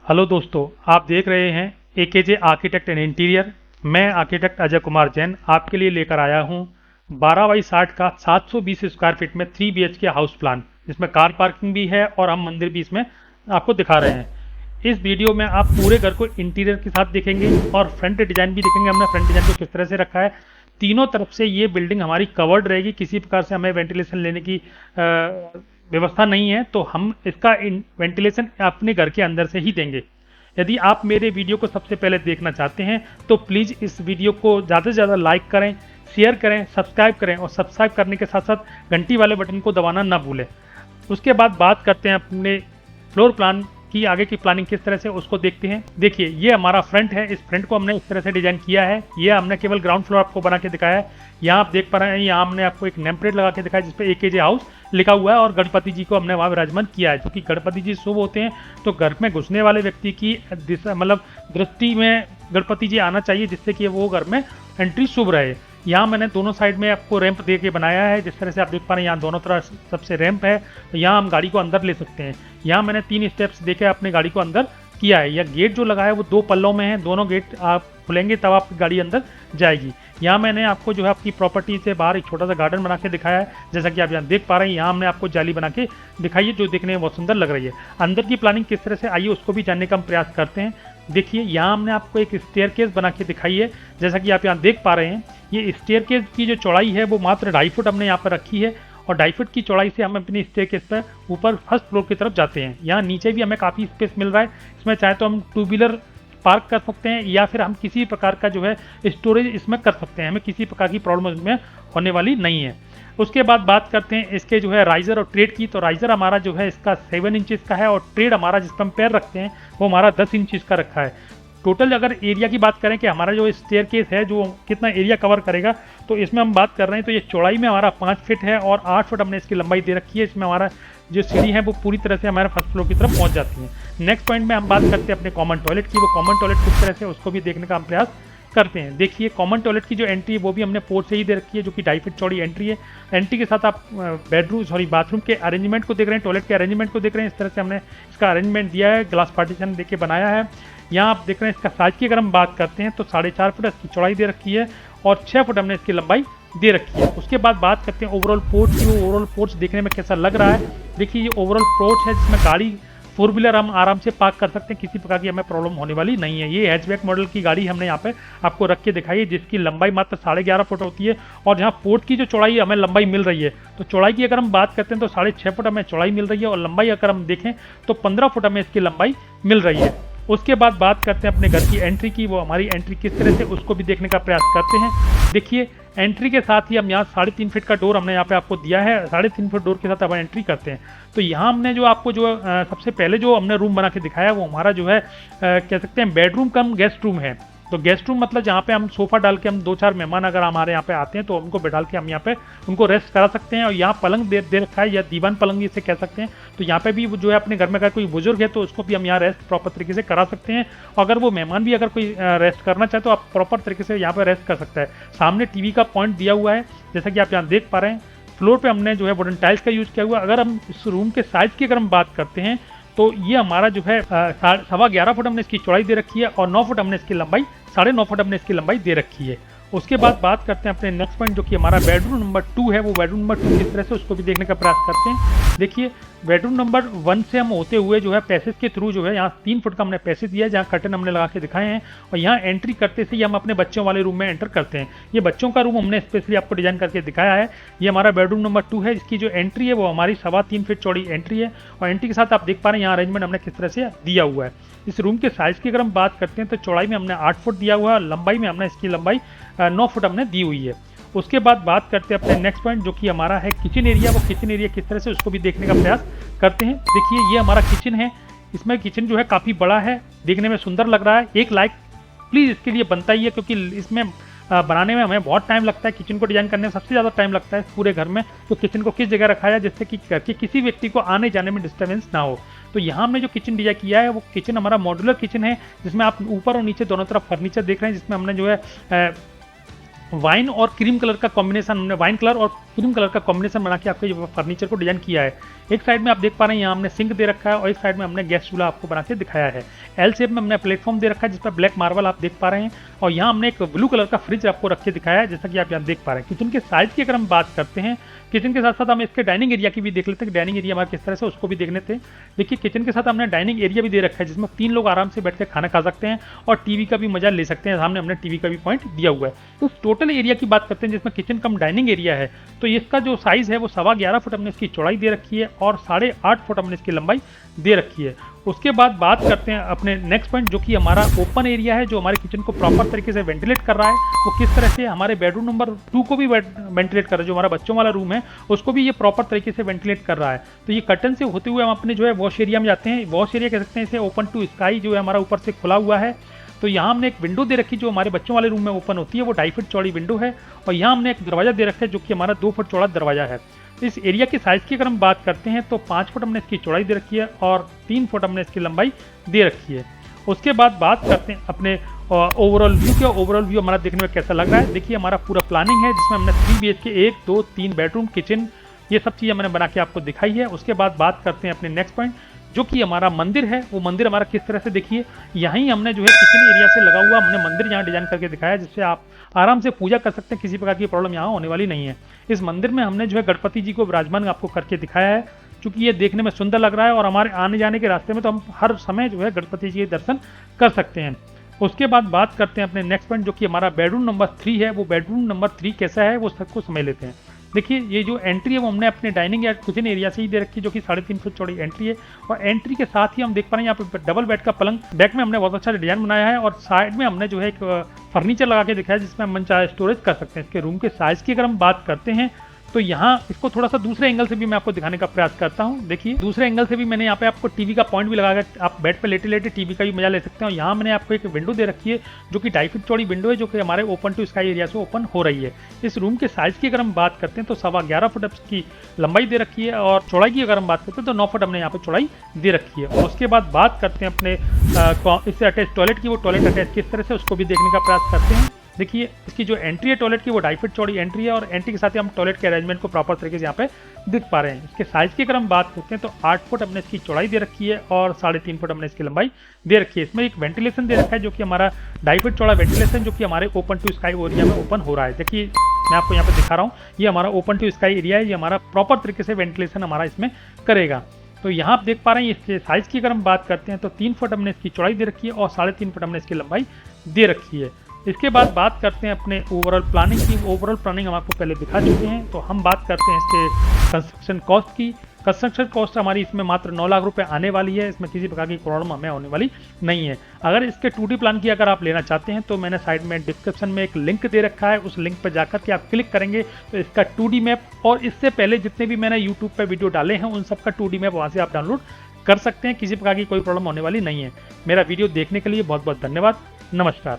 Hello दोस्तों, आप देख रहे हैं एकेजे आर्किटेक्ट एंड इंटीरियर। मैं आर्किटेक्ट अजय कुमार जैन आपके लिए लेकर आया हूं 12 बाई 60 का 720 स्क्वायर फीट में 3 BHK हाउस प्लान, जिसमें कार पार्किंग भी है और हम मंदिर भी इसमें आपको दिखा रहे हैं। इस वीडियो में आप पूरे घर को इंटीरियर के साथ देखेंगे और फ्रंट डिजाइन भी देखेंगे, हमने फ्रंट डिजाइन को किस तरह से रखा है। तीनों तरफ से ये बिल्डिंग हमारी कवर्ड रहेगी, किसी प्रकार से हमें वेंटिलेशन लेने की व्यवस्था नहीं है, तो हम इसका वेंटिलेशन अपने घर के अंदर से ही देंगे। यदि आप मेरे वीडियो को सबसे पहले देखना चाहते हैं तो प्लीज़ इस वीडियो को ज़्यादा से ज़्यादा लाइक करें, शेयर करें, सब्सक्राइब करें और सब्सक्राइब करने के साथ साथ घंटी वाले बटन को दबाना ना भूलें। उसके बाद बात करते हैं अपने फ्लोर प्लान की, आगे की प्लानिंग किस तरह से उसको देखते हैं। देखिए, ये हमारा फ्रंट है। इस फ्रंट को हमने इस तरह से डिजाइन किया है। ये हमने केवल ग्राउंड फ्लोर आपको बना के दिखाया है। यहाँ आप देख पा रहे हैं, यहाँ हमने आपको एक नेम प्लेट लगा के दिखाया जिसपे एकेजे हाउस लिखा हुआ है और गणपति जी को हमने वहाँ विराजमान किया है, क्योंकि गणपति जी शुभ होते हैं तो घर में घुसने वाले व्यक्ति की दिशा मतलब दृष्टि में गणपति जी आना चाहिए, जिससे कि वो घर में एंट्री शुभ रहे। यहाँ मैंने दोनों साइड में आपको रैंप दे के बनाया है, जिस तरह से आप देख पा रहे हैं यहाँ दोनों तरफ सबसे रैंप है, तो यहाँ हम गाड़ी को अंदर ले सकते हैं। यहाँ मैंने 3 स्टेप्स देके अपने गाड़ी को अंदर किया है। यह गेट जो लगा है वो 2 पल्लों में है, दोनों गेट आप खुलेंगे तब आपकी गाड़ी अंदर जाएगी। यहाँ मैंने आपको जो है आपकी प्रॉपर्टी से बाहर एक छोटा सा गार्डन बना के दिखाया है, जैसा कि आप यहाँ देख पा रहे हैं। यहाँ हमने आपको जाली बना के दिखाई है जो देखने में बहुत सुंदर लग रही है। अंदर की प्लानिंग किस तरह से, आइए उसको भी जानने का हम प्रयास करते हैं। देखिए, यहाँ हमने आपको एक स्टेयरकेस बना के दिखाई है, जैसा कि आप यहाँ देख पा रहे हैं। ये स्टेयरकेस की जो चौड़ाई है वो मात्र 2.5 फुट हमने यहाँ पर रखी है और 2.5 फुट की चौड़ाई से हम अपनी स्टेयरकेस पर ऊपर फर्स्ट फ्लोर की तरफ जाते हैं। यहाँ नीचे भी हमें काफ़ी स्पेस मिल रहा है, इसमें चाहे तो हम 2 व्हीलर पार्क कर सकते हैं या फिर हम किसी प्रकार का जो है स्टोरेज इसमें कर सकते हैं। हमें किसी प्रकार की प्रॉब्लम इसमें होने वाली नहीं है। उसके बाद बात करते हैं इसके जो है राइजर और ट्रेड की। तो राइजर हमारा जो है इसका 7 इंचेस का है और ट्रेड हमारा जिस पर हम पैर रखते हैं वो हमारा 10 इंचेस का रखा है। टोटल अगर एरिया की बात करें कि हमारा जो स्टेयरकेस है जो कितना एरिया कवर करेगा, तो इसमें हम बात कर रहे हैं तो ये चौड़ाई में हमारा 5 फीट है और 8 फुट हमने इसकी लंबाई दे रखी है। इसमें हमारा जो सीढ़ी है वो पूरी तरह से हमारे फर्स्ट फ्लोर की तरफ पहुंच जाती है। नेक्स्ट पॉइंट में हम बात करते हैं अपने कॉमन टॉयलेट की। वो कॉमन टॉयलेट किस तरह से उसको भी देखने का हम प्रयास करते हैं। देखिए, कॉमन टॉयलेट की जो एंट्री है वो भी हमने पोर्ट से ही दे रखी है, जो कि 2.5 फीट चौड़ी एंट्री है। एंट्री के साथ आप बाथरूम के अरेंजमेंट को देख रहे हैं, टॉयलेट के अरेंजमेंट को देख रहे हैं। इस तरह से हमने इसका अरेंजमेंट दिया है, ग्लास पार्टीशन देके बनाया है। यहाँ आप देख रहे हैं इसका साइज की अगर हम बात करते हैं तो 4.5 फुट इसकी चौड़ाई दे रखी है और 6 फुट हमने इसकी लंबाई दे रखी है। उसके बाद बात करते हैं ओवरऑल पोर्च की। ओवरऑल पोर्च देखने में कैसा लग रहा है। देखिए, ये ओवरऑल पोर्च है जिसमें गाड़ी 4 व्हीलर हम आराम से पार्क कर सकते हैं, किसी प्रकार की हमें प्रॉब्लम होने वाली नहीं है। ये हैचबैक मॉडल की गाड़ी हमने यहाँ पे आपको रख के दिखाई है, जिसकी लंबाई मात्र 11.5 फुट होती है और जहाँ पोर्ट की जो चौड़ाई हमें लंबाई मिल रही है, तो चौड़ाई की अगर हम बात करते हैं तो 6.5 फुट हमें चौड़ाई मिल रही है और लंबाई अगर हम देखें तो 15 फुट हमें इसकी लंबाई मिल रही है। उसके बाद बात करते हैं अपने घर की एंट्री की। वो हमारी एंट्री किस तरह से उसको भी देखने का प्रयास करते हैं। देखिए, एंट्री के साथ ही हम यहाँ 3.5 फीट का डोर हमने यहाँ पे आपको दिया है। 3.5 फीट डोर के साथ हम एंट्री करते हैं तो यहाँ हमने जो आपको जो सबसे पहले जो हमने रूम बना के दिखाया वो हमारा जो है कह सकते हैं बेडरूम कम गेस्ट रूम है। तो गेस्ट रूम मतलब जहाँ पे हम सोफा डाल के हम 2-4 मेहमान अगर हमारे यहाँ पे आते हैं तो उनको बैठाल के हम यहाँ पे उनको रेस्ट करा सकते हैं। और यहाँ पलंग दे रखा है या दीवान पलंग इसे कह सकते हैं। तो यहाँ पे भी जो है अपने घर में अगर कोई बुजुर्ग है तो उसको भी हम यहाँ रेस्ट प्रॉपर तरीके से करा सकते हैं। और अगर वो मेहमान भी अगर कोई रेस्ट करना चाहे तो आप प्रॉपर तरीके से यहाँ पर रेस्ट कर सकता है। सामने टीवी का पॉइंट दिया हुआ है, जैसा कि आप यहाँ देख पा रहे हैं। फ्लोर पे हमने जो है वुडन टाइल्स का यूज़ किया हुआ है। अगर हम इस रूम के साइज़ की अगर हम बात करते हैं तो ये हमारा जो है 11.25 फुट हमने इसकी चौड़ाई दे रखी है और 9 फुट हमने इसकी लंबाई 9.5 फुट हमने इसकी लंबाई दे रखी है। उसके बाद बात करते हैं अपने नेक्स्ट पॉइंट जो कि हमारा बेडरूम नंबर 2 है। वो बेडरूम नंबर 2 किस तरह से उसको भी देखने का प्रयास करते हैं। देखिए, बेडरूम नंबर 1 से हम होते हुए जो है पैसेज के थ्रू जो है यहाँ 3 फुट का हमने पैसेज दिया है, जहाँ कर्टन हमने लगा के दिखाए हैं। और यहाँ एंट्री करते से ही हम अपने बच्चों वाले रूम में एंटर करते हैं। ये बच्चों का रूम हमने स्पेशली आपको डिजाइन करके दिखाया है। ये हमारा बेडरूम नंबर 2 है। इसकी जो एंट्री है वो हमारी 3.25 फीट चौड़ी एंट्री है और एंट्री के साथ आप देख पा रहे हैं यहाँ अरेंजमेंट हमने किस तरह से दिया हुआ है। इस रूम के साइज़ की अगर हम बात करते हैं तो चौड़ाई में हमने 8 फुट दिया हुआ है, लंबाई में हमने इसकी लंबाई 9 फुट हमने दी हुई है। उसके बाद बात करते हैं अपने नेक्स्ट पॉइंट जो कि हमारा है किचन एरिया। वो किचन एरिया किस तरह से उसको भी देखने का प्रयास करते हैं। देखिए, ये हमारा किचन है। इसमें किचन जो है काफ़ी बड़ा है, देखने में सुंदर लग रहा है। एक लाइक प्लीज़ इसके लिए बनता ही है, क्योंकि इसमें बनाने में हमें बहुत टाइम लगता है। किचन को डिजाइन करने में सबसे ज़्यादा टाइम लगता है पूरे घर में। तो किचन को किस जगह रखा है जिससे कि घर के किसी व्यक्ति को आने जाने में डिस्टर्बेंस ना हो। तो यहाँ हमने जो किचन डिजाइन किया है वो किचन हमारा मॉड्यूलर किचन है, जिसमें आप ऊपर और नीचे दोनों तरफ फर्नीचर देख रहे हैं, जिसमें हमने जो है वाइन और क्रीम कलर का कॉम्बिनेशन, हमने वाइन कलर और क्रीम कलर का कॉम्बिनेशन बना के आपके फर्नीचर को डिजाइन किया है। एक साइड में आप देख पा रहे हैं यहाँ हमने सिंक दे रखा है और एक साइड में हमने गैस चूल्हा आपको बना के दिखाया है। एल शेप में हमने प्लेटफॉर्म दे रखा है जिस पर ब्लैक मार्बल आप देख पा रहे हैं और यहाँ हमने एक ब्लू कलर का फ्रिज आपको रख के दिखाया है जैसा कि आप यहाँ देख पा रहे हैं। किचन के साइज की अगर हम बात करते हैं, किचन के साथ साथ हम इसके डाइनिंग एरिया की भी देख लेते हैं कि डाइनिंग एरिया हमारा किस तरह से, उसको भी देख लेते हैं। देखिए किचन के साथ हमने डाइनिंग एरिया भी दे रखा है जिसमें 3 लोग आराम से बैठ के खाना खा सकते हैं और टीवी का भी मजा ले सकते हैं। सामने हमने टीवी का भी पॉइंट दिया हुआ है। तो टोटल एरिया की बात करते हैं जिसमें किचन कम डाइनिंग एरिया है, तो इसका जो साइज है वो 11.25 फुट हमने इसकी चौड़ाई दे रखी है और 8.5 फुट हमने इसकी लंबाई दे रखी है। उसके बाद बात करते हैं अपने नेक्स्ट पॉइंट जो कि हमारा ओपन एरिया है, जो हमारे किचन को प्रॉपर तरीके से वेंटिलेट कर रहा है। वो किस तरह से हमारे बेडरूम नंबर 2 को भी वेंटिलेट कर रहा है, जो हमारा बच्चों वाला रूम है उसको भी ये प्रॉपर तरीके से वेंटिलेट कर रहा है। तो ये कर्टन से होते हुए हम अपने जो है वॉश एरिया में जाते हैं। वॉश एरिया कह सकते हैं इसे, ओपन टू स्काई जो है हमारा ऊपर से खुला हुआ है। तो यहाँ हमने एक विंडो दे रखी जो हमारे बच्चों वाले रूम में ओपन होती है, वो 2.5 फुट चौड़ी विंडो है और यहाँ हमने एक दरवाजा दे रखा है जो कि हमारा 2 फुट चौड़ा दरवाजा है। इस एरिया की साइज की अगर हम बात करते हैं तो 5 फुट हमने इसकी चौड़ाई दे रखी है और 3 फुट हमने इसकी लंबाई दे रखी है। उसके बाद बात करते हैं अपने ओवरऑल व्यू के। ओवरऑल व्यू हमारा देखने में कैसा लग रहा है, देखिए हमारा पूरा प्लानिंग है जिसमें हमने 3 BHK 1, 2, 3 बेडरूम, किचन, ये सब चीज़ें मैंने बना के आपको दिखाई है। उसके बाद बात करते हैं अपने नेक्स्ट पॉइंट जो कि हमारा मंदिर है। वो मंदिर हमारा किस तरह से, देखिए यहीं हमने जो है किचन एरिया से लगा हुआ हमने मंदिर यहाँ डिजाइन करके दिखाया है जिससे आप आराम से पूजा कर सकते हैं। किसी प्रकार की प्रॉब्लम यहाँ होने वाली नहीं है। इस मंदिर में हमने जो है गणपति जी को विराजमान आपको करके दिखाया है, क्योंकि ये देखने में सुंदर लग रहा है और हमारे आने जाने के रास्ते में तो हम हर समय जो है गणपति जी के दर्शन कर सकते हैं। उसके बाद बात करते हैं अपने नेक्स्ट पॉइंट जो कि हमारा बेडरूम नंबर 3 है। वो बेडरूम नंबर 3 कैसा है वो सबको समझ लेते हैं। देखिए ये जो एंट्री है वो हमने अपने डाइनिंग या किचन एरिया से ही दे रखी है जो कि 3.5 फुट चौड़ी एंट्री है और एंट्री के साथ ही हम देख पा रहे हैं यहाँ पे डबल बेड का पलंग, बैक में हमने बहुत अच्छा डिजाइन बनाया है और साइड में हमने जो है एक फर्नीचर लगा के दिखाया है जिसमें हम मन चाहे स्टोरेज कर सकते हैं। इसके रूम के साइज की अगर हम बात करते हैं तो यहाँ इसको थोड़ा सा दूसरे एंगल से भी मैं आपको दिखाने का प्रयास करता हूँ। देखिए दूसरे एंगल से भी मैंने यहाँ पे आपको टीवी का पॉइंट भी लगाया, आप बेड पे लेटे लेटे टीवी का भी मजा ले सकते हैं। यहाँ मैंने आपको एक विंडो दे रखी है जो कि 2.5 फुट चौड़ी विंडो है जो कि हमारे ओपन टू स्काई एरिया से ओपन हो रही है। इस रूम के साइज की अगर हम बात करते हैं तो 11.25 फुट की लंबाई दे रखी है और चौड़ाई की अगर हम बात करते हैं तो 9 फुट हमने यहाँ पे चौड़ाई दे रखी है। और उसके बाद बात करते हैं अपने इससे अटैच टॉयलेट की। वो टॉयलेट अटैच किस तरह से उसको भी देखने का प्रयास करते हैं। देखिए इसकी जो एंट्री है टॉयलेट की वो 2.5 फुट चौड़ी एंट्री है और एंट्री के साथ ही हम टॉयलेट के अरेंजमेंट को प्रॉपर तरीके से यहाँ पे दिख पा रहे हैं। इसके साइज की अगर हम बात करते हैं तो 8 फुट हमने इसकी चौड़ाई दे रखी है और 3.5 फुट हमने इसकी लंबाई दे रखी है। इसमें एक वेंटिलेशन दे रखा है जो कि हमारा 2.5 फुट चौड़ा वेंटिलेशन जो कि हमारे ओपन टू स्काई एरिया में ओपन हो रहा है। देखिए मैं आपको यहाँ पे दिखा रहा हूँ, ये हमारा ओपन टू स्काई एरिया है, ये हमारा प्रॉपर तरीके से वेंटिलेशन हमारा इसमें करेगा। तो यहाँ आप देख पा रहे हैं इसके साइज की अगर हम बात करते हैं तो 3 फुट हमने इसकी चौड़ाई दे रखी है और 3.5 फुट हमने इसकी लंबाई दे रखी है। इसके बाद बात करते हैं अपने ओवरऑल प्लानिंग की। ओवरऑल प्लानिंग हम आपको पहले दिखा चुके हैं। तो हम बात करते हैं इसके कंस्ट्रक्शन कॉस्ट की। कंस्ट्रक्शन कॉस्ट हमारी इसमें मात्र 9 लाख रुपए आने वाली है। इसमें किसी प्रकार की प्रॉब्लम हमें होने वाली नहीं है। अगर इसके 2D प्लान की अगर आप लेना चाहते हैं तो मैंने साइड में डिस्क्रिप्शन में एक लिंक दे रखा है, उस लिंक पर जाकर के आप क्लिक करेंगे तो इसका 2D मैप और इससे पहले जितने भी मैंने यूट्यूब पर वीडियो डाले हैं उन सबका 2D मैप वहाँ से आप डाउनलोड कर सकते हैं। किसी प्रकार की कोई प्रॉब्लम होने वाली नहीं है। मेरा वीडियो देखने के लिए बहुत बहुत धन्यवाद। नमस्कार।